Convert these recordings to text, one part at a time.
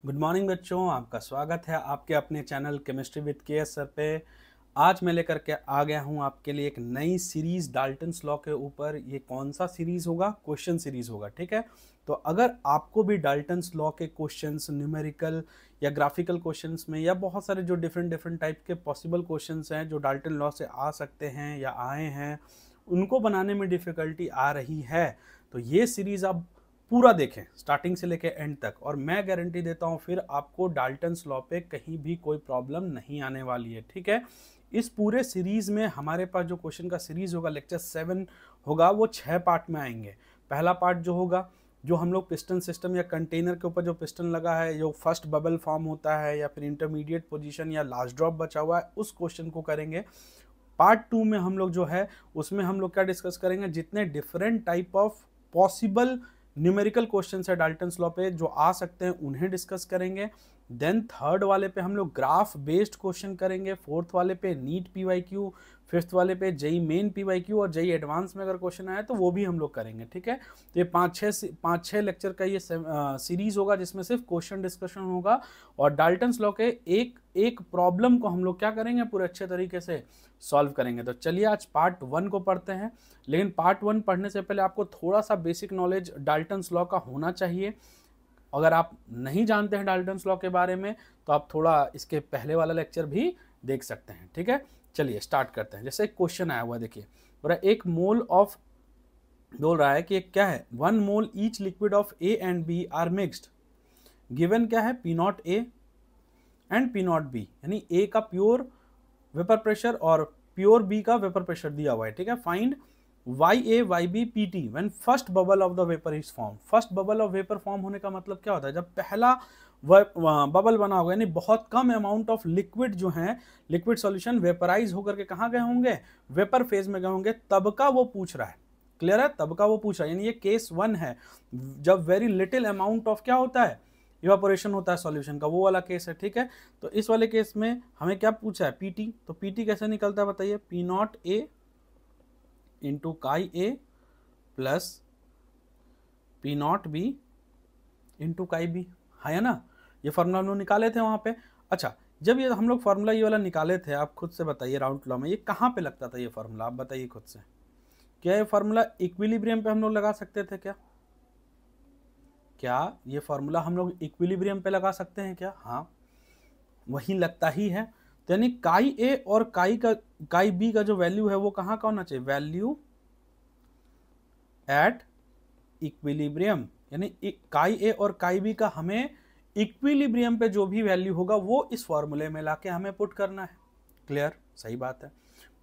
Good morning बच्चों, आपका स्वागत है आपके अपने channel chemistry with KS sir पे। आज मैं लेकर के आ गया हूं आपके लिए एक नई सीरीज डाल्टन्स लॉ के ऊपर। ये कौन सा सीरीज होगा? क्वेश्चन सीरीज होगा, ठीक है। तो अगर आपको भी डाल्टन्स लॉ के क्वेश्चंस न्यूमेरिकल या ग्राफिकल क्वेश्चंस में या बहुत सारे जो डिफरेंट डिफरेंट टाइप के पॉसिबल क्वेश्चंस हैं जो डाल्टन लॉ से आ सकते हैं या आए हैं, उनको बनाने में डिफ़िकल्टी आ रही है, तो ये सीरीज़ आप पूरा देखें स्टार्टिंग से लेकर एंड तक, और मैं गारंटी देता हूँ फिर आपको डाल्टन्स लॉ पे कहीं भी कोई प्रॉब्लम नहीं आने वाली है, ठीक है। इस पूरे सीरीज़ में हमारे पास जो क्वेश्चन का सीरीज़ होगा, लेक्चर 7 होगा, वो 6 पार्ट में आएंगे। पहला पार्ट जो होगा, जो हम लोग पिस्टन सिस्टम या कंटेनर के ऊपर जो पिस्टन लगा है, जो फर्स्ट बबल फॉर्म होता है या फिर इंटरमीडिएट पोजीशन या लास्ट ड्रॉप बचा हुआ है, उस क्वेश्चन को करेंगे। पार्ट 2 में हम लोग जो है उसमें हम लोग क्या डिस्कस करेंगे, जितने different type of possible numerical questions है डाल्टन्स लॉ पे जो आ सकते हैं, उन्हें डिस्कस करेंगे। देन थर्ड वाले पे हम लोग ग्राफ बेस्ड क्वेश्चन करेंगे, फोर्थ वाले पे नीट पीवाईक्यू, फिफ्थ वाले पे जेई मेन पीवाईक्यू, और जेई एडवांस में अगर क्वेश्चन आया तो वो भी हम लोग करेंगे, ठीक है। तो ये पाँच छः लेक्चर का ये सीरीज होगा जिसमें सिर्फ क्वेश्चन डिस्कशन होगा, और डाल्टन्स लॉ के एक एक प्रॉब्लम को हम लोग क्या करेंगे, पूरे अच्छे तरीके से सॉल्व करेंगे। तो चलिए आज पार्ट 1 को पढ़ते हैं। लेकिन पार्ट 1 पढ़ने से पहले आपको थोड़ा सा बेसिक नॉलेज डाल्टन्स लॉ का होना चाहिए। अगर आप नहीं जानते हैं डाल्टन्स लॉ के बारे में तो आप थोड़ा इसके पहले वाला लेक्चर भी देख सकते हैं, ठीक है। चलिए स्टार्ट करते हैं। जैसे एक क्वेश्चन आया हुआ है, देखिए, बोल रहा है एक मोल ऑफ, बोल रहा है कि क्या है, 1 mole each liquid of A and B are mixed, given क्या है, P not A and P not B, यानी ए का प्योर वेपर प्रेशर और प्योर बी का वेपर प्रेशर दिया हुआ है, ठीक है। Find Y A Y B P T when first bubble of the vapour is form. First bubble of vapour form होने का मतलब क्या होता है, जब पहला बबल बना होगा, यानी बहुत कम अमाउंट ऑफ लिक्विड जो है, लिक्विड सॉल्यूशन वेपराइज होकर के कहाँ गए होंगे, वेपर फेज में गए होंगे, तब का वो पूछ रहा है। क्लियर है? तब का वो पूछ रहा है, यानी ये केस 1 है, जब वेरी लिटिल अमाउंट ऑफ क्या होता है, इवापोरेशन होता है सॉल्यूशन का, वो वाला केस है, ठीक है। तो इस वाले केस में हमें क्या पूछा है, पीटी। तो पीटी कैसे निकलता है बताइए, P not A into chi A plus P not B into chi B, है ना। ये फार्मूला हम लोग निकाले थे वहाँ पे। अच्छा, जब ये हम लोग फार्मूला ये वाला निकाले थे, आप खुद से बताइए राउंड लॉ में ये कहाँ पे लगता था ये फार्मूला, आप बताइए खुद से। क्या ये फार्मूला इक्विलिब्रियम पे हम लोग लगा सकते थे क्या? क्या ये फार्मूला हम लोग इक्विलिब्रियम पे लगा सकते हैं क्या? हाँ, वही लगता ही है। तो यानी काई ए और काई बी का जो वैल्यू है वो कहाँ का होना चाहिए, वैल्यू एट इक्विलिब्रियम, यानी काई ए और काई बी का हमें इक्विलिब्रियम पे जो भी वैल्यू होगा वो इस फॉर्मूले में लाके हमें पुट करना है। क्लियर? सही बात है।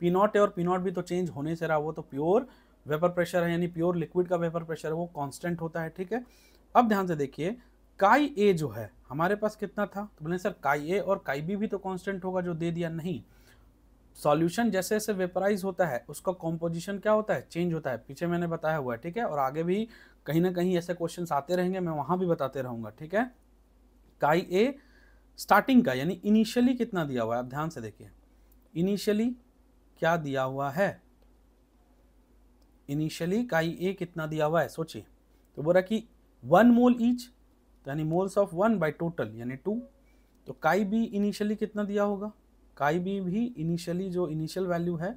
पी नॉट ए और पी नॉट बी तो चेंज होने से रहा, वो तो प्योर वेपर प्रेशर है, यानी प्योर लिक्विड का वेपर प्रेशर है, वो कांस्टेंट होता है, ठीक है। अब ध्यान से देखिए, काई ए जो है हमारे पास कितना था, तो बोले सर काई ए और काई बी भी तो कांस्टेंट होगा जो दे दिया। नहीं, सॉल्यूशन जैसे जैसे वेपराइज होता है उसका कॉम्पोजिशन क्या होता है, चेंज होता है, पीछे मैंने बताया हुआ है, ठीक है। और आगे भी कहीं ना कहीं ऐसे क्वेश्चंस आते रहेंगे, मैं वहां भी बताते रहूंगा, ठीक है। काई ए स्टार्टिंग का, यानी इनिशियली कितना दिया हुआ है, आप ध्यान से देखिए, इनिशियली क्या दिया हुआ है, इनिशियली काई ए कितना दिया हुआ है, सोचिए। तो बोला कि 1 मोल ईच, यानी मोल्स ऑफ 1 बाई टोटल यानी 2। तो काई बी इनिशियली कितना दिया होगा, काई बी भी इनिशियली जो इनिशियल वैल्यू है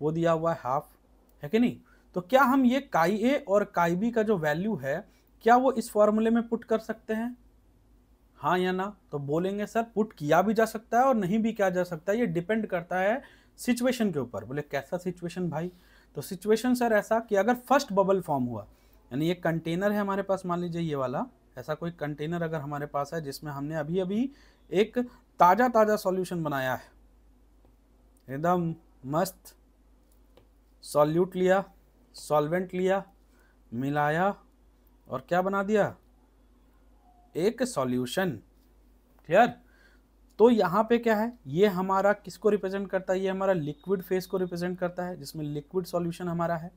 वो दिया हुआ है हाफ, है कि नहीं। तो क्या हम ये काई ए और काई बी का जो वैल्यू है, क्या वो इस फॉर्मूले में पुट कर सकते हैं, हाँ या ना? तो बोलेंगे सर पुट किया भी जा सकता है और नहीं भी किया जा सकता है, ये डिपेंड करता है सिचुएशन के ऊपर। बोले कैसा सिचुएशन भाई? तो सिचुएशन सर ऐसा कि अगर फर्स्ट बबल फॉर्म हुआ, यानी ये कंटेनर है हमारे पास, मान लीजिए ये वाला, ऐसा कोई कंटेनर अगर हमारे पास है जिसमें हमने अभी अभी एक ताज़ा ताज़ा सॉल्यूशन बनाया है, एकदम मस्त सॉल्यूट लिया, सॉल्वेंट लिया, मिलाया और क्या बना दिया, एक सॉल्यूशन। क्लियर? तो यहाँ पे क्या है, ये हमारा किसको रिप्रेजेंट करता है, ये हमारा लिक्विड फेस को रिप्रेजेंट करता है, जिसमें लिक्विड सॉल्यूशन हमारा है।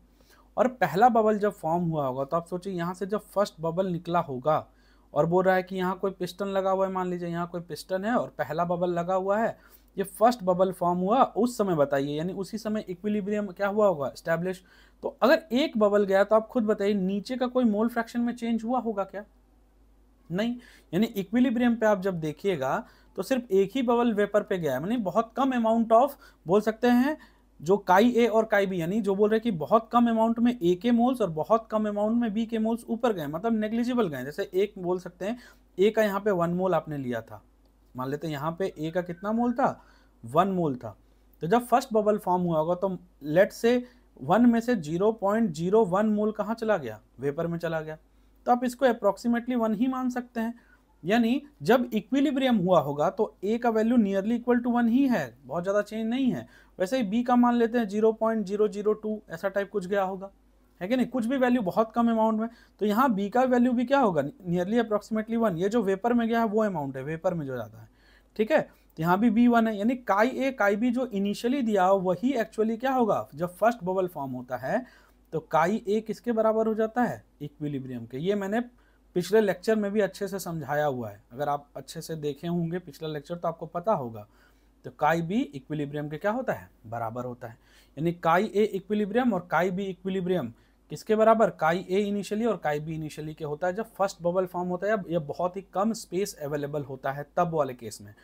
और पहला बबल जब फॉर्म हुआ होगा तो आप सोचिए, यहाँ से जब फर्स्ट बबल निकला होगा और बोल रहा है कि यहाँ कोई पिस्टन लगा हुआ है, मान लीजिए यहाँ कोई पिस्टन है और पहला बबल लगा हुआ है, ये फर्स्ट बबल फॉर्म हुआ उस समय बताइए, यानी उसी समय इक्विलिब्रियम क्या हुआ होगा, स्टैब्लिश। तो अगर एक बबल गया तो आप खुद बताइए नीचे का कोई मोल फ्रैक्शन में चेंज हुआ होगा क्या? नहीं, यानी इक्विलिब्रियम पे आप जब देखिएगा तो सिर्फ एक ही बबल वेपर पे गया है, यानी बहुत कम अमाउंट ऑफ, बोल सकते हैं जो काई ए और काई बी, यानी जो बोल रहे हैं कि बहुत कम अमाउंट में ए के मोल्स और बहुत कम अमाउंट में बी के मोल्स ऊपर गए, मतलब नेग्लिजिबल गए। जैसे एक बोल सकते हैं ए का यहाँ पे 1 मोल आपने लिया था, मान लेते हैं यहाँ पे ए का कितना मोल था, 1 मोल था। तो जब फर्स्ट बबल फॉर्म हुआ होगा तो लेट से 1 में से 0.01 मोल कहाँ चला गया, वेपर में चला गया। तो आप इसको अप्रोक्सीमेटली 1 ही मान सकते हैं, यानी जब इक्विलिब्रियम हुआ होगा तो ए का वैल्यू नियरली इक्वल टू 1 ही है, बहुत ज़्यादा चेंज नहीं है। वैसे ही बी का मान लेते हैं 0.002 ऐसा टाइप कुछ गया होगा, है कि नहीं, कुछ भी वैल्यू बहुत कम अमाउंट में। तो यहाँ बी का वैल्यू भी क्या होगा, नियरली अप्रोक्सीमेटली 1। ये जो वेपर में गया है वो अमाउंट है, वेपर में जो जाता है, ठीक है। तो यहाँ भी बी 1 है, यानी काई ए काई बी जो इनिशियली दिया हो वही एक्चुअली क्या होगा, जब फर्स्ट बबल फॉर्म होता है तो काई ए किसके बराबर हो जाता है, इक्विलिब्रियम के। ये मैंने पिछले लेक्चर में भी अच्छे से समझाया हुआ है, अगर आप अच्छे से देखे होंगे पिछला लेक्चर तो आपको पता होगा। तो काई बी इक्विलिब्रियम के क्या होता है, बराबर होता है। यानी काई ए इक्विलिब्रियम और काई बी इक्विलिब्रियम किसके बराबर, काई ए इनिशियली और काई बी इनिशियली के होता है जब फर्स्ट बबल फॉर्म होता है, या बहुत ही कम स्पेस अवेलेबल होता है तब वाले केस में।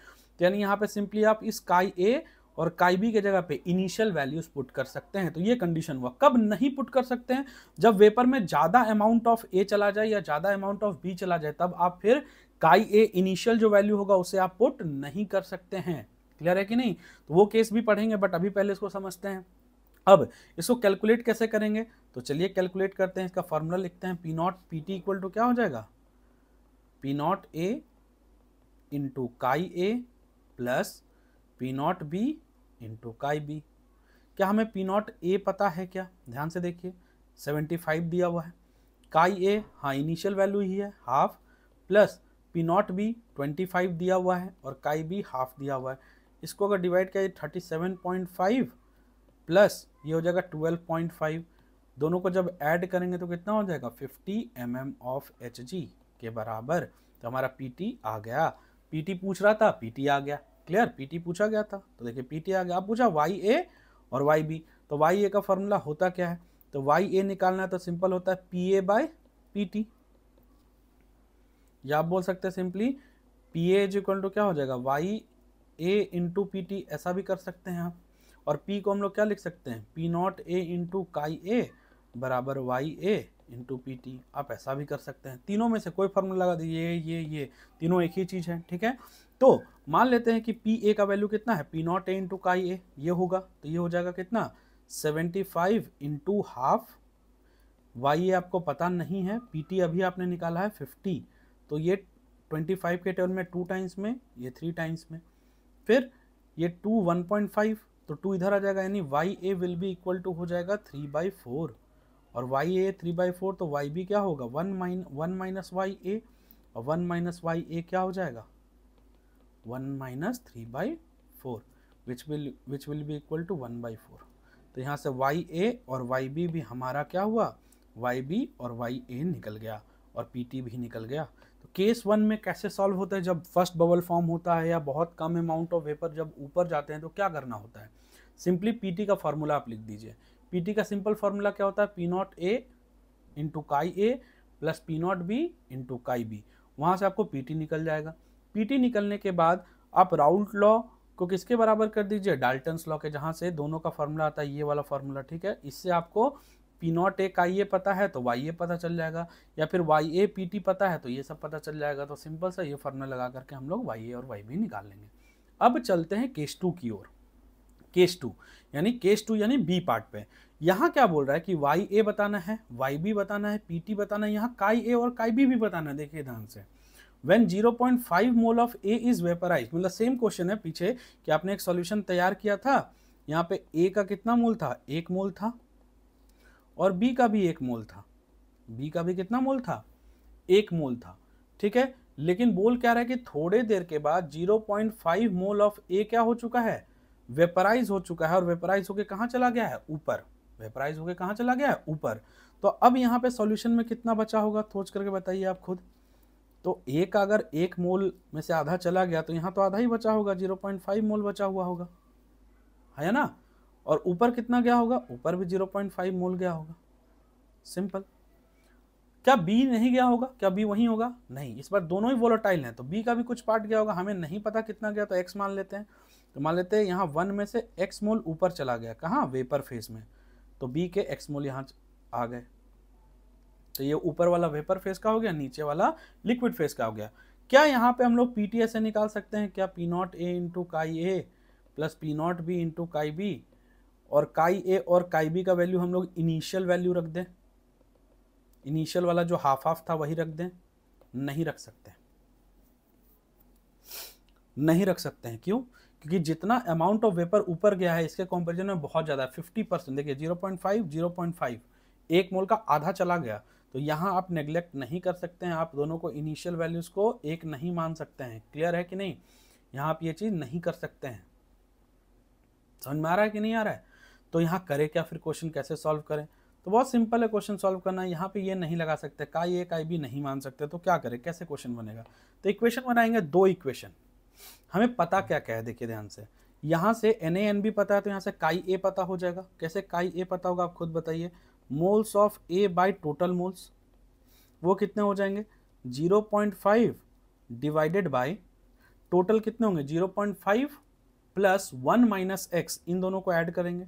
तो यानी यहाँ पे सिंपली आप इस काई ए और काई बी के जगह पे इनिशियल वैल्यूज पुट कर सकते हैं। तो ये कंडीशन हुआ। कब नहीं पुट कर सकते हैं, जब वेपर में ज्यादा अमाउंट ऑफ ए चला जाए या ज्यादा अमाउंट ऑफ बी चला जाए, तब आप फिर काई ए इनिशियल जो वैल्यू होगा उसे आप पुट नहीं कर सकते हैं। क्लियर है कि नहीं, तो वो केस भी पढ़ेंगे, बट अभी पहले इसको समझते हैं। अब इसको कैलकुलेट कैसे करेंगे, तो चलिए कैलकुलेट करते हैं। इसका फॉर्मूला लिखते हैं, P not P T equal to क्या हो जाएगा, P not A into chi A plus P not B into chi B. क्या हमें पी नॉट ए पता है क्या, ध्यान से देखिए, 75 दिया हुआ है। काई ए हाँ इनिशियल वैल्यू ही है half, plus P not B 25 दिया हुआ है और काई बी हाफ दिया हुआ है। इसको अगर डिवाइड किया 37.5 प्लस ये हो जाएगा 12.5, दोनों को जब ऐड करेंगे तो कितना हो जाएगा 50 mm ऑफ Hg के बराबर। तो हमारा Pt आ गया, Pt पूछ रहा था, Pt आ गया। क्लियर, Pt पूछा गया था तो देखिए Pt आ गया। अब पूछा Ya और Yb, तो Ya का फॉर्मूला होता क्या है, तो Ya निकालना है तो सिंपल होता है Pa बाय Pt, या आप बोल सकते हैं simply Pa is equal to क्या हो जाएगा Ya इंटू Pt, ऐसा भी कर सकते हैं आप। और P को हम लोग क्या लिख सकते हैं, P नॉट A इंटू काई A बराबर Ya इंटू Pt, आप ऐसा भी कर सकते हैं। तीनों में से कोई फॉर्मूला लगा दीजिए, ये तीनों एक ही चीज़ है, ठीक है। तो मान लेते हैं कि Pa का वैल्यू कितना है, P नॉट A इंटू काई A, ये होगा, तो ये हो जाएगा कितना 75 इंटू हाफ। Ya आपको पता नहीं है, Pt अभी आपने निकाला है 50, तो ये 25 के टर्म में 2 टाइम्स में, ये 3 टाइम्स में, फिर ये 2 1.5, तो 2 इधर आ जाएगा, यानी Ya will be equal to हो जाएगा 3/4, और Ya 3/4, तो Yb क्या होगा 1 माइनस Ya, और 1 माइनस Ya क्या हो जाएगा 1 minus 3/4, which will be equal to 1/4। तो यहाँ से Ya और Yb भी हमारा क्या हुआ, Yb और Ya निकल गया और Pt भी निकल गया। तो केस 1 में कैसे सॉल्व होता है, जब फर्स्ट बबल फॉर्म होता है या बहुत कम अमाउंट ऑफ वेपर जब ऊपर जाते हैं तो क्या करना होता है, सिंपली Pt का फॉर्मूला आप लिख दीजिए। Pt का सिंपल फॉर्मूला क्या होता है, P नॉट A इंटू काई A plus P not B into काई B, वहाँ से आपको Pt निकल जाएगा। Pt निकलने के बाद आप राउल्ट लॉ को किसके बराबर कर दीजिए, डाल्टन्स लॉ के, जहाँ से दोनों का फॉर्मूला आता है ये वाला फॉर्मूला, ठीक है। इससे आपको P नॉट A काई A पता है तो Ya पता चल जाएगा, या फिर Ya Pt पता है तो ये सब पता चल जाएगा। तो सिंपल सा ये फॉर्मूला लगा करके हम लोग Ya और Yb निकाल लेंगे। अब चलते हैं केस 2 की ओर। केस 2 यानी बी पार्ट पे। यहाँ क्या बोल रहा है कि Ya बताना है, Yb बताना है, Pt बताना है, यहाँ काई A और काई B भी बताना है। देखिए ध्यान से, when 0.5 mole of A is vaporise, मतलब सेम क्वेश्चन है पीछे कि आपने एक सॉल्यूशन तैयार किया था, यहाँ पे A का कितना मोल था, 1 मोल था, और B का भी 1 मोल था। B का भी कितना मोल था, 1 मोल था, ठीक है। लेकिन बोल क्या रहा है कि थोड़े देर के बाद 0.5 मोल ऑफ A क्या हो चुका है, वेपराइज हो चुका है, और वेपराइज होके कहाँ चला गया है, ऊपर। वेपराइज होके कहाँ चला गया है, ऊपर। तो अब यहाँ पे सॉल्यूशन में कितना बचा होगा, सोच करके बताइए आप खुद। तो A का अगर 1 मोल में से आधा चला गया तो यहाँ तो आधा ही बचा होगा, 0.5 मोल बचा हुआ होगा, है ना। और ऊपर कितना गया होगा, ऊपर भी 0.5 मोल गया होगा। सिंपल। क्या बी नहीं गया होगा? क्या बी वहीं होगा? नहीं, इस बार दोनों ही वोलेटाइल हैं, तो बी का भी कुछ पार्ट गया होगा, हमें नहीं पता कितना गया, तो एक्स मान लेते हैं। तो मान लेते हैं यहाँ 1 में से एक्स मोल ऊपर चला गया, कहाँ? वेपर फेज में, तो बी के एक्स मोल यहाँ आ गए। तो ये ऊपर वाला वेपर फेज का हो गया, नीचे वाला लिक्विड फेज का हो गया। क्या यहाँ पे हम लोग पीटी ऐसे निकाल सकते हैं? क्या P not A into chi A plus P not B into chi B, और काई ए और काई बी का वैल्यू हम लोग इनिशियल वैल्यू रख दें, इनिशियल वाला जो हाफ हाफ था वही रख दें? नहीं रख सकते, नहीं रख सकते हैं। क्यों? क्योंकि जितना अमाउंट ऑफ वेपर ऊपर गया है इसके कंपैरिजन में बहुत ज़्यादा, 50%। देखिए 0.5 0.5, एक मोल का आधा चला गया, तो यहाँ आप नेग्लेक्ट नहीं कर सकते हैं, आप दोनों को इनिशियल वैल्यूज़ को एक नहीं मान सकते हैं। क्लियर है कि नहीं? यहाँ आप ये चीज़ नहीं कर सकते हैं। समझ में आ रहा है कि नहीं आ रहा है? तो यहाँ करें क्या फिर, क्वेश्चन कैसे सॉल्व करें? तो बहुत सिंपल है क्वेश्चन सॉल्व करना। यहाँ पे ये नहीं लगा सकते, काई ए काई बी नहीं मान सकते, तो क्या करें, कैसे क्वेश्चन बनेगा? तो इक्वेशन बनाएंगे, दो इक्वेशन। हमें पता क्या क्या है, देखिए ध्यान से, यहाँ से एन ए एन बी पता है, तो यहाँ से काई ए पता हो जाएगा। कैसे काई ए पता होगा आप खुद बताइए? Moles of A by total moles, वो कितने हो जाएंगे? 0.5 डिवाइडेड बाय टोटल कितने होंगे? 0.5 प्लस 1 माइनस एक्स, इन दोनों को ऐड करेंगे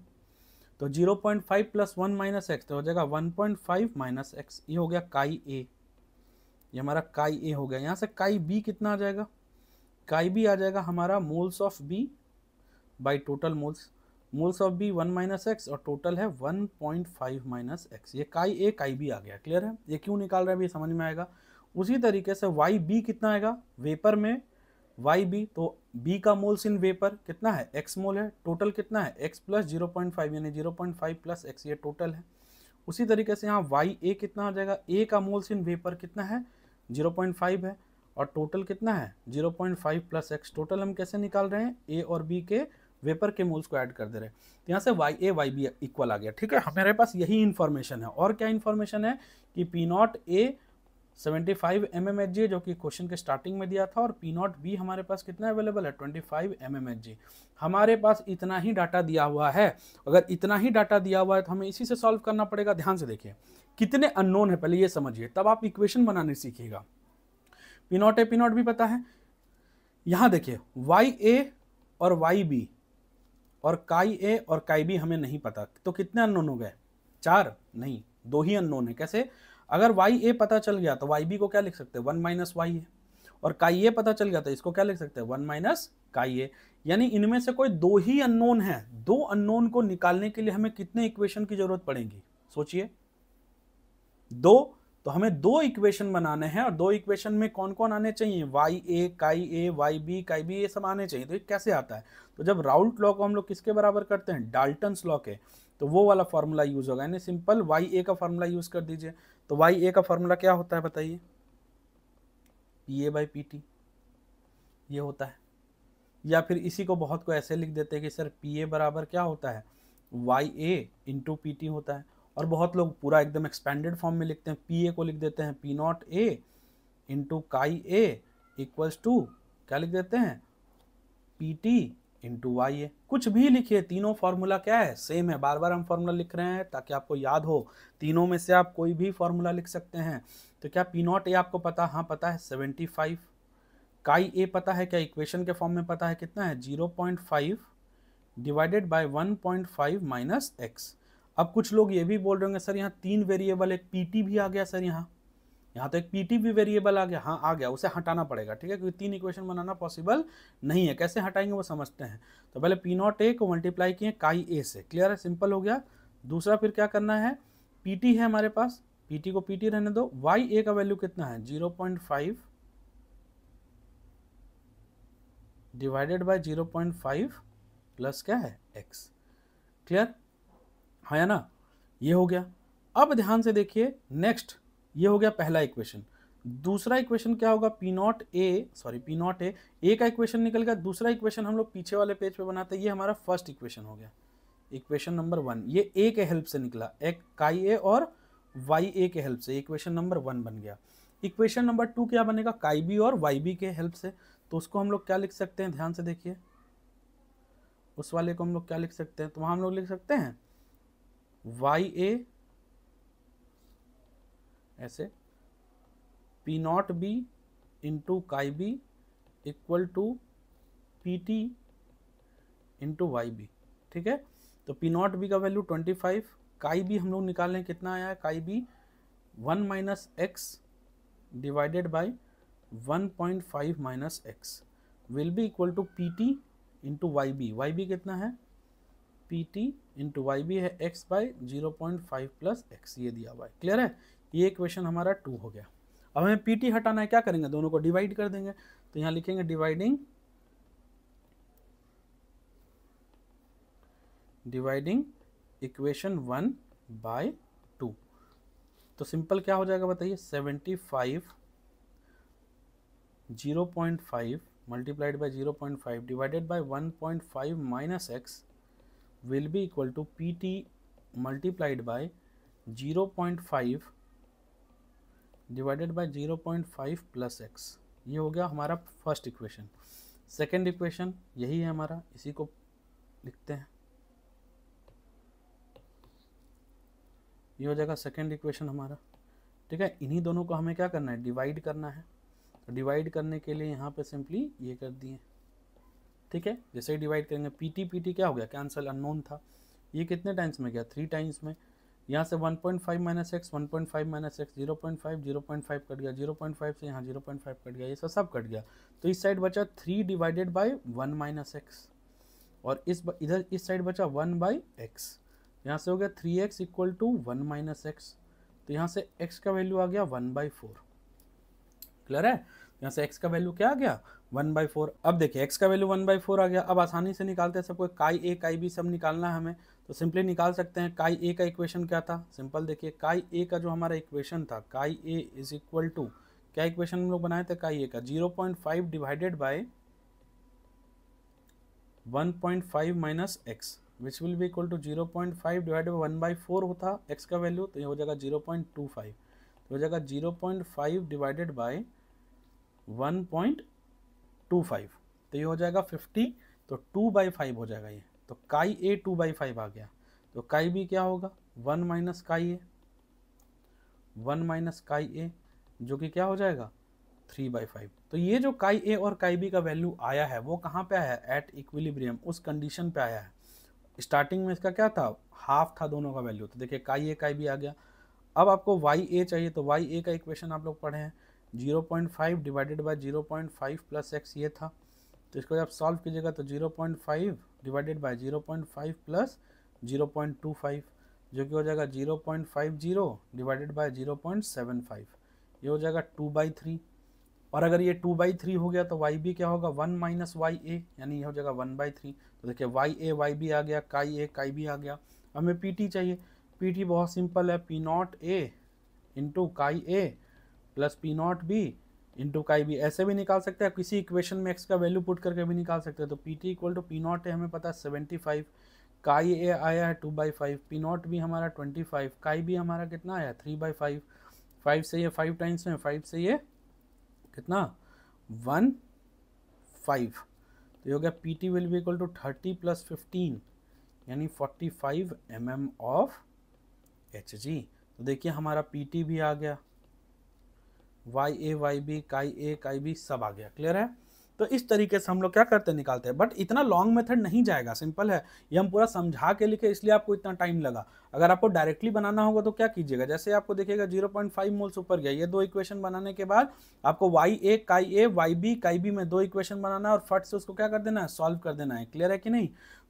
तो 0.5 प्लस 1 माइनस एक्स तो हो जाएगा 1.5 माइनस एक्स। ये हो गया काई ए, ये हमारा काई ए हो गया। यहाँ से काई बी कितना आ जाएगा? काई बी आ जाएगा हमारा moles of B by total moles, moles of B 1 minus X और टोटल है 1.5 माइनस एक्स। ये काई ए काई बी आ गया। क्लियर है? ये क्यों निकाल रहे हैं अभी समझ में आएगा। उसी तरीके से वाई बी कितना आएगा वेपर में, वाई बी, तो बी का मोल्स इन वेपर कितना है? एक्स मोल है, टोटल कितना है? एक्स प्लस 0.5 यानी 0.5 प्लस एक्स, ये टोटल है। उसी तरीके से यहाँ वाई ए कितना आ जाएगा? ए का मोल्स इन वेपर कितना है? 0.5 है, और टोटल कितना है? 0.5 प्लस एक्स। टोटल हम कैसे निकाल रहे हैं? ए और बी के वेपर के मोल्स को ऐड कर दे रहे हैं। तो यहाँ से Y A Y B equal आ गया। ठीक है, हमारे पास यही इन्फॉर्मेशन है। और क्या इन्फॉर्मेशन है कि पी नॉट ए 75 mmHg जो कि क्वेश्चन के स्टार्टिंग में दिया था, और पी नॉट बी हमारे पास कितना अवेलेबल है? 25 mmHg। हमारे पास इतना ही डाटा दिया हुआ है। अगर इतना ही डाटा दिया हुआ है तो हमें इसी से सॉल्व करना पड़ेगा। ध्यान से देखिए कितने अननोन है पहले ये समझिए, तब आप इक्वेशन बनाने सीखिएगा। P not A P not B पता है। यहाँ देखिए वाई ए और वाई बी और काई ए और काई बी हमें नहीं पता, तो कितने अननोन हो गए? 4 नहीं, 2 ही अननोन है। कैसे? अगर वाई ए पता चल गया तो वाई बी को क्या लिख सकते हैं? 1 माइनस वाई ए, और काई ए पता चल गया तो इसको क्या लिख सकते हैं? 1 माइनस काई ए। यानी इनमें से कोई 2 ही अननोन है। 2 अननोन को निकालने के लिए हमें कितने इक्वेशन की जरूरत पड़ेगी? सोचिए, 2। तो हमें 2 इक्वेशन बनाने हैं, और 2 इक्वेशन में कौन कौन आने चाहिए? वाई ए वाई बी काई बी, ये सब आने चाहिए। तो ये कैसे आता है? तो जब राउल्ट लॉ को हम लोग किसके बराबर करते हैं? डाल्टन्स लॉ के, तो वो वाला फॉर्मूला यूज होगा। यानी सिंपल वाई ए का फॉर्मूला यूज कर दीजिए। तो वाई ए का फॉर्मूला क्या होता है बताइए? P A by P T, ये होता है। या फिर इसी को बहुत को ऐसे लिख देते हैं कि सर पी ए बराबर क्या होता है? वाई ए इंटू पी टी होता है। और बहुत लोग पूरा एकदम एक्सपेंडेड फॉर्म में लिखते हैं, पी ए को लिख देते हैं P not A into chi A equals to क्या लिख देते हैं? पी टी इंटू वाई ए। कुछ भी लिखिए, तीनों फॉर्मूला क्या है? सेम है। बार बार हम फॉर्मूला लिख रहे हैं ताकि आपको याद हो। तीनों में से आप कोई भी फॉर्मूला लिख सकते हैं। तो क्या पी नॉट ए आपको पता? हाँ पता है, 75। काई ए पता है क्या? इक्वेशन के फॉर्म में पता है, कितना है? 0.5 डिवाइडेड बाय 1.5 माइनस एक्स। अब कुछ लोग ये भी बोल रहे होंगे सर यहाँ 3 वेरिएबल, एक पीटी भी आ गया सर, यहाँ तो एक पीटी भी वेरिएबल आ गया। हाँ आ गया, उसे हटाना पड़ेगा। ठीक है, क्योंकि 3 इक्वेशन बनाना पॉसिबल नहीं है। कैसे हटाएंगे वो समझते हैं। तो पहले पी नॉट ए को मल्टीप्लाई किए काई ए से। क्लियर है? सिंपल हो गया। दूसरा फिर क्या करना है? पीटी है हमारे पास, पीटी को पीटी रहने दो। वाई ए का वैल्यू कितना है? 0.5 डिवाइडेड बाय 0.5 प्लस क्या है? एक्स। क्लियर है ना? ये हो गया। अब ध्यान से देखिए नेक्स्ट, ये हो गया पहला इक्वेशन। दूसरा इक्वेशन क्या होगा? पी नॉट ए का इक्वेशन निकल गया। दूसरा इक्वेशन हम लोग पीछे वाले पेज पे बनाते हैं। ये हमारा फर्स्ट इक्वेशन हो गया, इक्वेशन नंबर 1। ये ए के हेल्प से निकला, एक काई ए और वाई ए के हेल्प से इक्वेशन नंबर 1 बन गया। इक्वेशन नंबर 2 क्या बनेगा? काई बी और वाई बी के हेल्प से। तो उसको हम लोग क्या लिख सकते हैं? ध्यान से देखिए, उस वाले को हम लोग क्या लिख सकते हैं? तो वहां हम लोग लिख सकते हैं वाई ए ऐसे, P not B into chi B equal to P T into Y B, ठीक है। तो पी नॉट बी का वैल्यू 25, काई बी हम लोग निकाल लें कितना आया है, chi B 1 minus X divided by 1.5 minus X will be equal to P T into Y B कितना है, P T into Y B है एक्स बाई 0.5 प्लस एक्स, ये दिया हुआ है, क्लियर है। ये इक्वेशन हमारा 2 हो गया। अब हमें पी टी हटाना है, क्या करेंगे, दोनों को डिवाइड कर देंगे। तो यहाँ लिखेंगे डिवाइडिंग इक्वेशन 1 बाय 2। तो सिंपल क्या हो जाएगा बताइए, 75 0.5 multiplied by 0.5 divided by 1.5 minus X will be equal to P T multiplied by 0.5 divided by 0.5 plus X. ये हो गया हमारा फर्स्ट इक्वेशन। सेकेंड इक्वेशन यही है हमारा, इसी को लिखते हैं, ये हो जाएगा सेकेंड इक्वेशन हमारा, ठीक है। इन्हीं दोनों को हमें क्या करना है, डिवाइड करना है। तो डिवाइड करने के लिए यहाँ पे सिंपली ये कर दिए, ठीक है। जैसे ही डिवाइड करेंगे पी टी क्या हो गया, कैंसिल, अननोन था। ये कितने टाइम्स में गया, 3 टाइम्स में। यहाँ से 1.5 minus x 1.5 minus x 0.5 cut गया, 0.5 से यहाँ 0.5 कट गया, ये सब कट गया। तो इस साइड बचा 3 डिवाइडेड बाई 1 माइनस एक्स, और इधर इस साइड बचा 1 बाई एक्स। यहाँ से हो गया 3x equal to 1 minus x. तो यहाँ से x का वैल्यू आ गया 1/4, क्लियर है। यहाँ से x का वैल्यू क्या आ गया, 1/4। अब देखिए x का वैल्यू 1/4 आ गया। अब आसानी से निकालते हैं, सबको काई ए काई बी सब निकालना है हमें, तो सिंपली निकाल सकते हैं। काई ए का इक्वेशन क्या था, सिंपल देखिए, काई ए का जो हमारा इक्वेशन था, chi A is equal to, क्या इक्वेशन हम लोग बनाए थे काई ए का, 0.5 divided by 1.5 minus X which will be equal to 0.5 divided by 1/4 होता x का वैल्यू, तो ये हो जाएगा 0.25, तो हो जाएगा 0.5 डिवाइडेड बाई 1.25, तो ये हो जाएगा 50, तो 2/5 हो जाएगा ये। तो काई ए 2/5 आ गया। तो काई बी क्या होगा, 1 माइनस काई ए, 1 माइनस काई ए, जो कि क्या हो जाएगा 3/5। तो ये जो काई ए और काई बी का वैल्यू आया है वो कहाँ पे आया है, एट इक्विलिब्रियम, उस कंडीशन पे आया है। स्टार्टिंग में इसका क्या था, हाफ था दोनों का वैल्यू, तो देखिए काई ए काई बी आ गया। अब आपको वाई ए चाहिए, तो वाई ए का इक्वेशन आप लोग पढ़े हैं, 0.5 डिवाइडेड बाय 0.5 प्लस एक्स ये था। तो इसको जब सॉल्व कीजिएगा तो 0.5 डिवाइडेड बाय 0.5 प्लस 0.25, जो कि हो जाएगा 0.50 डिवाइडेड बाय 0.75, ये हो जाएगा 2/3। और अगर ये 2/3 हो गया तो वाई बी क्या होगा, 1 माइनस वाई ए, यानी ये हो जाएगा 1/3। तो देखिए वाई ए वाई बी आ गया, काई ए काई बी आ गया। हमें पी टी चाहिए, पी टी बहुत सिंपल है, P not A into chi A plus P not B into chi B, ऐसे भी निकाल सकते हैं, किसी इक्वेशन में एक्स का वैल्यू पुट करके भी निकाल सकते हैं। तो P T equal to P not A हमें पता है 75, काई ए आया है 2/5, पी नॉट बी हमारा 25, काई बी हमारा कितना आया 3/5, 5 से ये 5 टाइम्स में, 5 से ये कितना 1/5, तो ये हो गया P T will be equal to 30 plus 15 यानी 45 mm ऑफ एच जी। तो देखिए हमारा पी टी भी आ गया, वाई ए वाई बी काई ए काई बी सब आ गया, क्लियर है। तो इस तरीके से हम लोग क्या करते हैं, निकालते हैं। बट इतना लॉन्ग मेथड नहीं जाएगा, सिंपल है, ये हम पूरा समझा के लिखे इसलिए आपको इतना टाइम लगा। अगर आपको डायरेक्टली बनाना होगा तो क्या कीजिएगा, जैसे आपको देखिएगा 0.5 मोल्स ऊपर गया, ये 2 इक्वेशन बनाने के बाद आपको वाई ए वाई बी काई बी में 2 इक्वेशन बनाना है और फट से उसको क्या कर देना है, सॉल्व कर देना है, क्लियर है कि नहीं।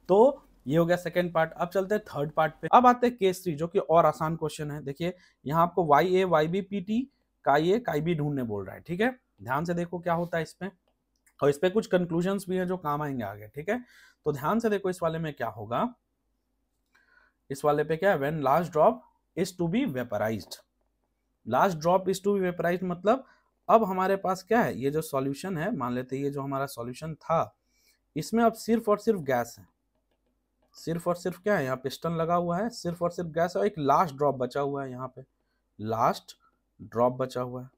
तो ये हो गया सेकंड पार्ट। अब चलते हैं थर्ड पार्ट पे। अब आते हैं केस 3 जो कि और आसान क्वेश्चन है। देखिए यहाँ आपको Y A Y B P T काई ए काई बी ढूंढने बोल रहा है, ठीक है। ध्यान से देखो क्या होता है इसमें, और इस पे कुछ कंक्लूजन्स भी है जो काम आएंगे आगे, ठीक है। तो ध्यान से देखो इस वाले में क्या होगा, इस वाले पे क्या है, when last drop is to be vaporised, last drop is to be vaporised मतलब अब हमारे पास क्या है, ये जो सॉल्यूशन है, मान लेते हैं ये जो हमारा सॉल्यूशन था, इसमें अब सिर्फ और सिर्फ गैस है, सिर्फ और सिर्फ क्या है, यहाँ पिस्टन लगा हुआ है, सिर्फ और सिर्फ गैस है, और एक लास्ट ड्रॉप बचा हुआ है, यहाँ पे लास्ट ड्रॉप बचा हुआ है।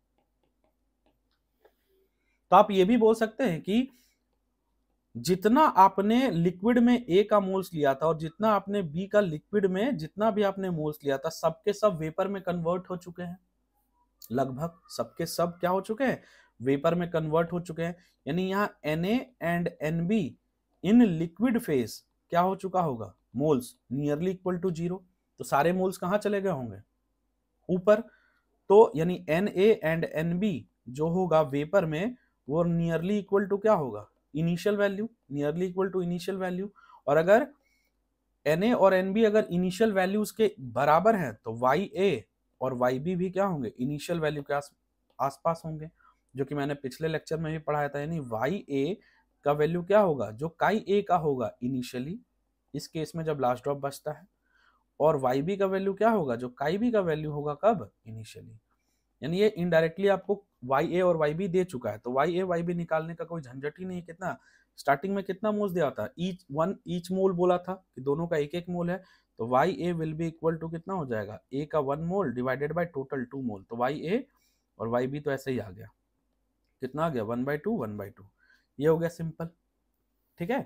तो आप ये भी बोल सकते हैं कि जितना आपने लिक्विड में ए का मोल्स लिया था और जितना आपने बी का लिक्विड में जितना भी आपने मोल्स लिया था, सबके सब वेपर में कन्वर्ट हो चुके हैं, लगभग सबके सब क्या हो चुके हैं, वेपर में कन्वर्ट हो चुके हैं। यानी यहाँ Na and Nb in liquid phase क्या हो चुका होगा, मोल्स नियरली इक्वल टू 0। तो सारे मोल्स कहाँ चले गए होंगे, ऊपर। तो यानी Na एंड Nb जो होगा वेपर में वो नियरली इक्वल टू क्या होगा, initial value, nearly equal to initial value. और अगर Na और Nb अगर इनिशियल वैल्यूज के बराबर हैं तो Ya और Yb भी क्या होंगे, इनिशियल वैल्यू के आसपास होंगे, जो कि मैंने पिछले लेक्चर में भी पढ़ाया था। यानी Ya का वैल्यू क्या होगा, जो काई A का होगा इनिशियली, इस केस में जब लास्ट ड्रॉप बचता है, और Yb का वैल्यू क्या होगा, जो काई B का वैल्यू होगा कब, इनिशियली। यानी ये इनडायरेक्टली आपको Ya और Yb दे चुका है, तो Ya Yb निकालने का कोई झंझट ही नहीं। कितना स्टार्टिंग में कितना मोल्स दिया था, ईच मोल बोला था कि दोनों का एक एक मोल है। तो Ya will be equal to कितना हो जाएगा, A का 1 mole divided by total 2 mole. तो Ya और Yb तो ऐसे ही आ गया, कितना आ गया, 1/2 1/2। ये हो गया सिंपल, ठीक है।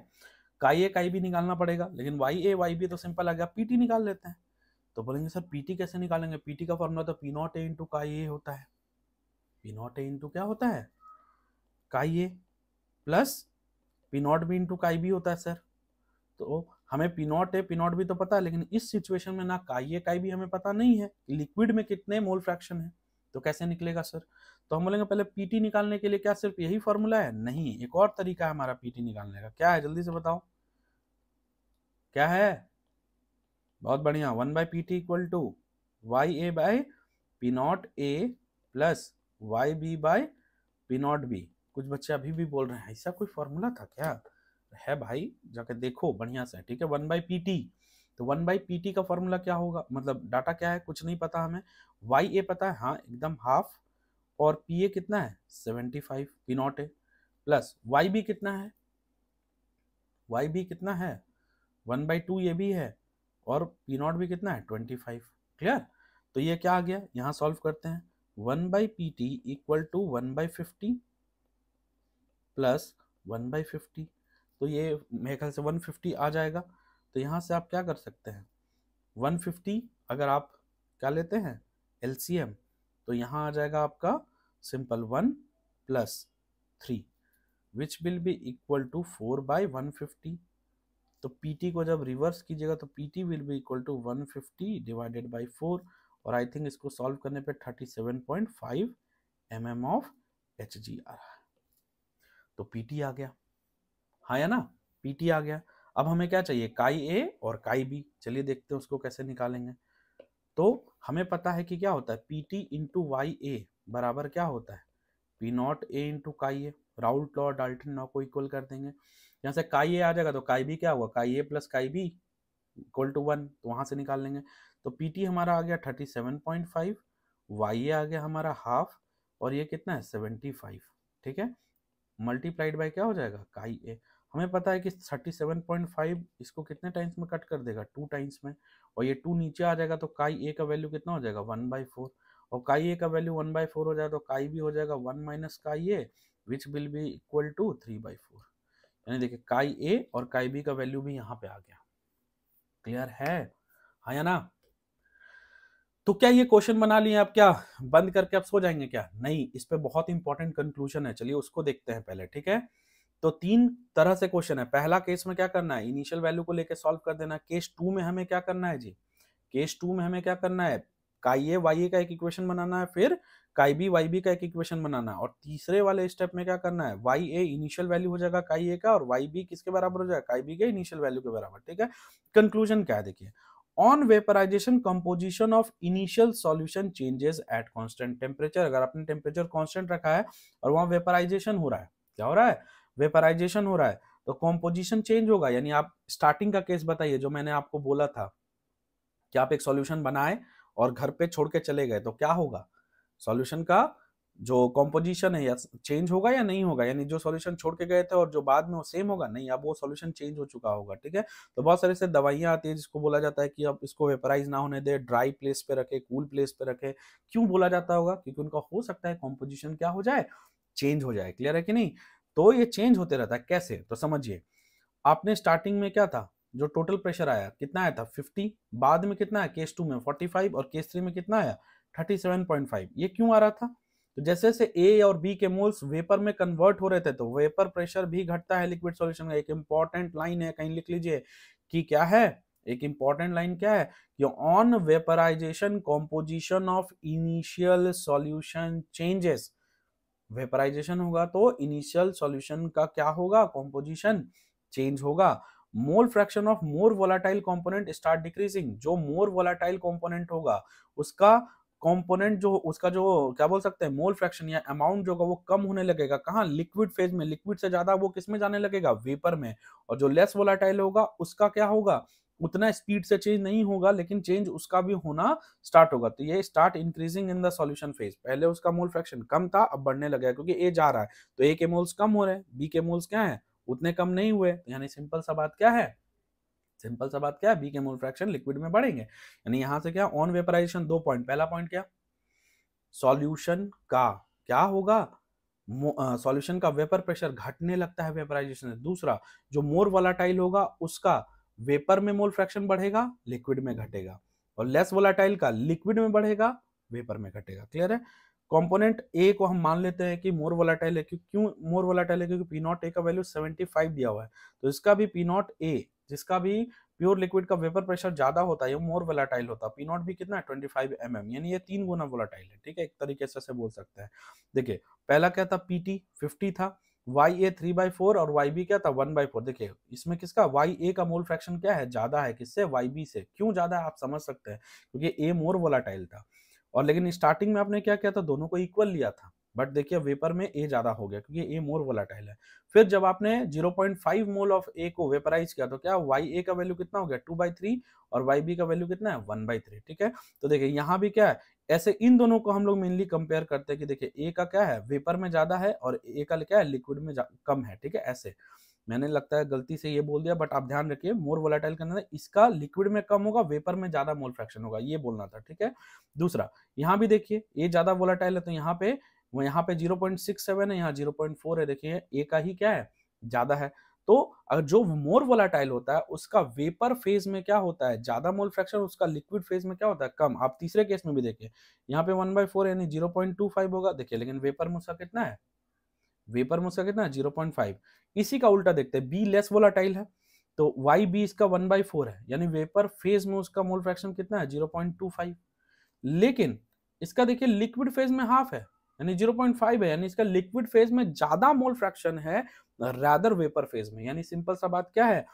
काई A काई B निकालना पड़ेगा, लेकिन Ya Yb तो सिंपल आ गया। पीटी निकाल लेते हैं। तो बोलेंगे सर पीटी कैसे निकालेंगे, पीटी का फॉर्मूला तो P not A into chi ए होता है। पी नॉट ए इंटू क्या होता है, chi A, plus P not B into chi B होता है सर। तो हमें P not A P not B तो पता है, लेकिन इस सिचुएशन में ना काई ए काई बी हमें पता नहीं है, लिक्विड में कितने मोल फ्रैक्शन है, तो कैसे निकलेगा सर। तो हम बोलेंगे पहले पीटी निकालने के लिए क्या सिर्फ यही फॉर्मूला है, नहीं, एक और तरीका है हमारा पीटी निकालने का। क्या है, जल्दी से बताओ क्या है। बहुत बढ़िया, 1/pt equal to Ya by P not A plus Yb by P not B. कुछ बच्चे अभी भी बोल रहे हैं ऐसा कोई फॉर्मूला था क्या, है भाई जाके देखो बढ़िया से, ठीक है। 1/pt, तो 1/pt का फॉर्मूला क्या होगा, मतलब डाटा क्या है, कुछ नहीं पता हमें। Ya पता है, हाँ एकदम हाफ, और Pa कितना है 75 P not A, plus Yb कितना है, Yb कितना है 1/2 ये भी है, और पी नॉट भी कितना है 25। क्लियर। तो ये क्या आ गया, यहां सॉल्व करते हैं। 1/pt equal to 1/50 plus 1/50। तो ये मेरे ख्याल से 150 आ जाएगा। तो यहां से आप क्या कर सकते हैं, 150 अगर आप क्या लेते हैं LCM, तो यहाँ आ जाएगा आपका simple 1 plus 3 which will be equal to 4/150। तो PT को जब रिवर्स कीजिएगा तो PT will be equal to 150 divided by 4, और आई थिंक इसको सॉल्व करने पे 37.5 mm ऑफ Hg आ रहा है। तो PT आ गया, हाँ या ना, PT आ गया। अब हमें क्या चाहिए, काई A और काई B। चलिए देखते हैं उसको कैसे निकालेंगे। तो हमें पता है कि क्या होता है, PT इंटू Ya बराबर क्या होता है, P not A into chi A. Raoult law और डाल्टन लॉ को इक्वल कर देंगे। यहाँ से काई ए आ जाएगा तो काई बी क्या हुआ, chi A plus chi B equal to 1, तो वहां से निकाल लेंगे। तो पीटी हमारा आ गया 37.5, वाई ए आ गया हमारा हाफ, और ये कितना है 75, ठीक है। मल्टीप्लाइड बाय क्या हो जाएगा, काई ए। हमें पता है कि 37.5 इसको कितने टाइम्स में कट कर देगा, 2 टाइम्स में, और ये 2 नीचे आ जाएगा तो काई ए का वैल्यू कितना हो जाएगा 1/4, और काई ए का वैल्यू 1/4 हो जाएगा तो काई बी हो जाएगा 1 minus chi A which will be equal to 3/4। यानी देखिए काई ए और काई बी का वैल्यू भी यहाँ पे आ गया। क्लियर है, हाँ या ना। तो क्या ये क्वेश्चन बना लिए आप, क्या बंद करके आप सो जाएंगे क्या, नहीं, इस पे बहुत इंपॉर्टेंट कंक्लूजन है, चलिए उसको देखते हैं पहले, ठीक है। तो 3 तरह से क्वेश्चन है। पहला केस में क्या करना है, इनिशियल वैल्यू को लेके सॉल्व कर देना। केस 2 में हमें क्या करना है जी, केस 2 में हमें क्या करना है, काई ए वाई ए का एक इक्वेशन बनाना है, फिर काई बी वाई बी का एक इक्वेशन बनाना है, और तीसरे वाले स्टेप में क्या करना है, वाई ए इनिशियल वैल्यू हो जाएगा काई ए का, और वाई बी किसके बराबर हो जाएगा, काई बी के इनिशियल वैल्यू के बराबर, ठीक है। कंक्लूजन क्या है देखिए, on vaporization composition of initial solution changes at constant temperature. अगर आपने टेम्परेचर कांस्टेंट रखा है और वहां वेपराइजेशन हो रहा है, क्या हो रहा है, वेपराइजेशन हो रहा है, तो कंपोजिशन चेंज होगा। यानी आप स्टार्टिंग का केस बताइए जो मैंने आपको बोला था कि आप एक सॉल्यूशन बनाए और घर पे छोड़ के चले गए, तो क्या होगा, सॉल्यूशन का जो कंपोजिशन है या चेंज होगा या नहीं होगा। यानी जो सॉल्यूशन छोड़ के गए थे और जो बाद में वो सेम होगा, नहीं, अब वो सॉल्यूशन चेंज हो चुका होगा, ठीक है। तो बहुत सारे से दवाइयां आती है जिसको बोला जाता है कि अब इसको वेपराइज ना होने दे, ड्राई प्लेस पे रखे, कूल प्लेस पे रखे। क्यों बोला जाता होगा, क्योंकि उनका हो सकता है कंपोजिशन क्या हो जाए, चेंज हो जाए। क्लियर है कि नहीं। तो ये चेंज होते रहता है, कैसे, तो समझिए। आपने स्टार्टिंग में क्या था, जो टोटल प्रेशर आया कितना आया था 50, बाद में कितना है केस 2 में 45, और केस 3 में कितना आया 37.5। ये क्यों आ रहा था? तो जैसे जैसे ए और बी के मोल्स वेपर में कन्वर्ट हो रहे थे तो वेपर प्रेशर भी घटता है लिक्विड सॉल्यूशन का। एक इंपॉर्टेंट लाइन है, कहीं लिख लीजिए कि क्या है, एक इंपॉर्टेंट लाइन क्या है कि on vaporization composition of initial solution changes. Vaporization होगा तो इनिशियल सॉल्यूशन का क्या होगा, कंपोजिशन चेंज होगा। Mole fraction of more volatile component start decreasing. जो मोर वोलाटाइल कंपोनेंट होगा उसका कंपोनेंट जो उसका जो क्या बोल सकते हैं मोल फ्रैक्शन या अमाउंट जो होगा वो कम होने लगेगा। कहाँ? लिक्विड फेज में। लिक्विड से ज्यादा वो किस में जाने लगेगा? वेपर में। और जो लेस वोलाटाइल होगा उसका क्या होगा, उतना स्पीड से चेंज नहीं होगा लेकिन चेंज उसका भी होना स्टार्ट होगा। तो ये start increasing in the solution phase. पहले उसका मोल फ्रैक्शन कम था, अब बढ़ने लगा है क्योंकि ए जा रहा है तो ए के मोल्स कम हो रहे हैं, बी के मोल्स क्या है, उतने कम नहीं हुए। यानी सिंपल सा बात क्या है, सिंपल सा बात क्या है, बी के मोल फ्रैक्शन लिक्विड में बढ़ेंगे। यानी यहां से क्या, ऑन वेपराइजेशन 2 पॉइंट। पहला पॉइंट क्या, सॉल्यूशन का क्या होगा, सॉल्यूशन का वेपर प्रेशर घटने लगता है वेपराइजेशन से। दूसरा, जो मोर वोलाटाइल होगा उसका वेपर में मोल फ्रैक्शन बढ़ेगा, लिक्विड में घटेगा। और लेस वोलाटाइल का लिक्विड में बढ़ेगा, वेपर में घटेगा। क्लियर है? कंपोनेंट ए को हम मान लेते हैं कि मोर वोलाटाइल है। क्यों मोर वोलाटाइल है? क्योंकि पी नॉट ए का वैल्यू 75 दिया हुआ है, तो इसका भी पी नॉट ए, जिसका भी प्योर लिक्विड का वेपर प्रेशर ज्यादा होता है, ये मोर वोलाटाइल होता है। पी नॉट भी कितना है, 25 mm, यानी ये 3 गुना वोलाटाइल है। ठीक है, एक तरीके से बोल सकते हैं। देखिए पहला क्या था, पीटी 50 था, वाई ए 3/4 और वाई बी क्या था, 1/4। देखिए इसमें किसका, वाई ए का मोल फ्रैक्शन क्या है, ज्यादा है किससे, वाई बी से। क्यों ज्यादा है आप समझ सकते हैं, क्योंकि ए मोर वोलाटाइल था। और लेकिन स्टार्टिंग में आपने क्या किया था, दोनों को इक्वल लिया था, बट देखिए वेपर में ए ज्यादा हो गया क्योंकि ए मोर वोलाटाइल है। फिर जब आपने 0.5 मोल ऑफ ए को वेपराइज किया तो क्या, वाई ए का वैल्यू कितना हो गया, 2/3, और वाई बी का वैल्यू कितना है, 1/3। ठीक है, तो देखिए यहाँ भी क्या है, ऐसे इन दोनों को हम लोग मेनली कंपेयर करते हैं कि देखिए ए का क्या है, वेपर में ज्यादा है, और ए का क्या है, लिक्विड में कम है। ठीक है, ऐसे मैंने लगता है गलती से ये बोल दिया, बट आप ध्यान रखिए मोर वोलेटाइल करना है, इसका लिक्विड में कम होगा, वेपर में ज्यादा मोल फ्रैक्शन होगा, ये बोलना था। ठीक है, दूसरा यहाँ भी देखिए ए ज्यादा वोलेटाइल है तो यहाँ पे 0.67 है, यहाँ 0.4 है। देखिए ए का ही क्या है, ज्यादा है। तो अगर जो मोर वोलेटाइल होता है उसका वेपर फेज में क्या होता है, ज्यादा मोल फ्रैक्शन, उसका लिक्विड फेज में क्या होता है, कम। आप तीसरे केस में भी देखिए, यहाँ पे 1/4 यानी 0.25 होगा। देखिए लेकिन वेपर में उसका कितना है, वेपर में उसका कितना है, 0.5। इसी का उल्टा देखते हैं, बी लेस वोलाटाइल है तो वाई बी इसका 1/4 है, यानी वेपर फेज में उसका मोल फ्रैक्शन कितना है, 0.25। लेकिन इसका देखिए लिक्विड फेज में हाफ है, यानी 0.5 है, यानी इसका लिक्विड फेज में ज्यादा मोल फ्रैक्शन है रादर वेपर फेज में। यानी सिंपल सा बात क्या है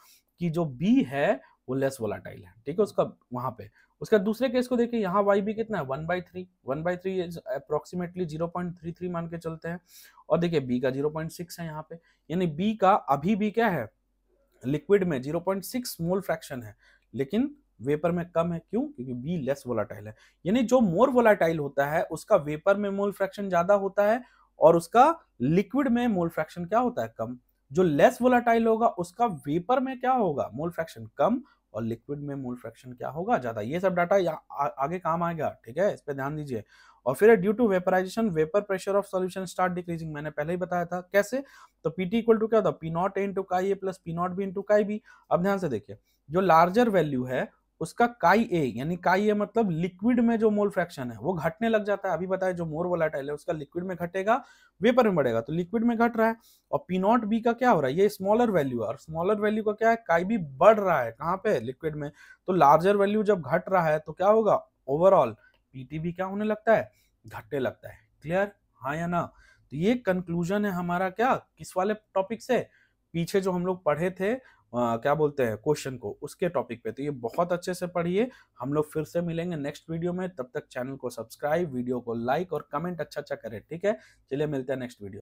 कि जो बी है वो लेस वोलाटाइल है। ठीक है, उसका वहां पे। उसका दूसरे केस को देखिए, यहाँ वाई बी कितना है, 1/3, 1/3 इज अप्रोक्सीमेटली 0.33 मान के चलते हैं। और देखिए बी का 0.6 है यहाँ पे, यानी बी का अभी भी क्या है, लिक्विड में 0.6 मोल फ्रैक्शन है, लेकिन वेपर में कम है। क्यों? क्योंकि बी लेस वोलाटाइल है। यानी जो मोर वोलाटाइल होता है उसका वेपर में मोल फ्रैक्शन ज्यादा होता है, और उसका लिक्विड में मोल फ्रैक्शन क्या होता है, कम। जो लेस वोलाटाइल होगा उसका वेपर में क्या होगा, मोल फ्रैक्शन कम, और लिक्विड में मोल फ्रैक्शन क्या होगा, ज्यादा। ये सब डाटा आगे काम आएगा। ठीक है, इस पे ध्यान दीजिए। और फिर due to vaporisation vapour pressure of solution start decreasing. मैंने पहले ही बताया था कैसे, तो पीटी इक्वल टू क्या होता है, P not A into chi A plus P not B into chi B. अब ध्यान से देखिए, जो लार्जर वैल्यू है उसका काई ए, यानी काई ए मतलब लिक्विड में जो मोल फ्रैक्शन है वो घटने लग जाता है। अभी बताया जो मोर वोलाटाइल है उसका लिक्विड में घटेगा, वेपर में बढ़ेगा, तो लिक्विड में घट रहा है। और पी नॉट बी का क्या हो रहा है, ये स्मॉलर वैल्यू है, और स्मॉलर वैल्यू का क्या है, काई बी बढ़ रहा है, कहाँ पे, लिक्विड में। तो लार्जर वैल्यू जब घट रहा है तो क्या होगा, ओवरऑल पीटी भी क्या होने लगता है, घटने लगता है। क्लियर, हाँ या ना? तो ये कंक्लूजन है हमारा क्या, किस वाले टॉपिक से, पीछे जो हम लोग पढ़े थे क्या बोलते हैं क्वेश्चन को, उसके टॉपिक पे। तो ये बहुत अच्छे से पढ़िए। हम लोग फिर से मिलेंगे नेक्स्ट वीडियो में, तब तक चैनल को सब्सक्राइब, वीडियो को लाइक और कमेंट अच्छा अच्छा करें। ठीक है, चलिए मिलते हैं नेक्स्ट वीडियो।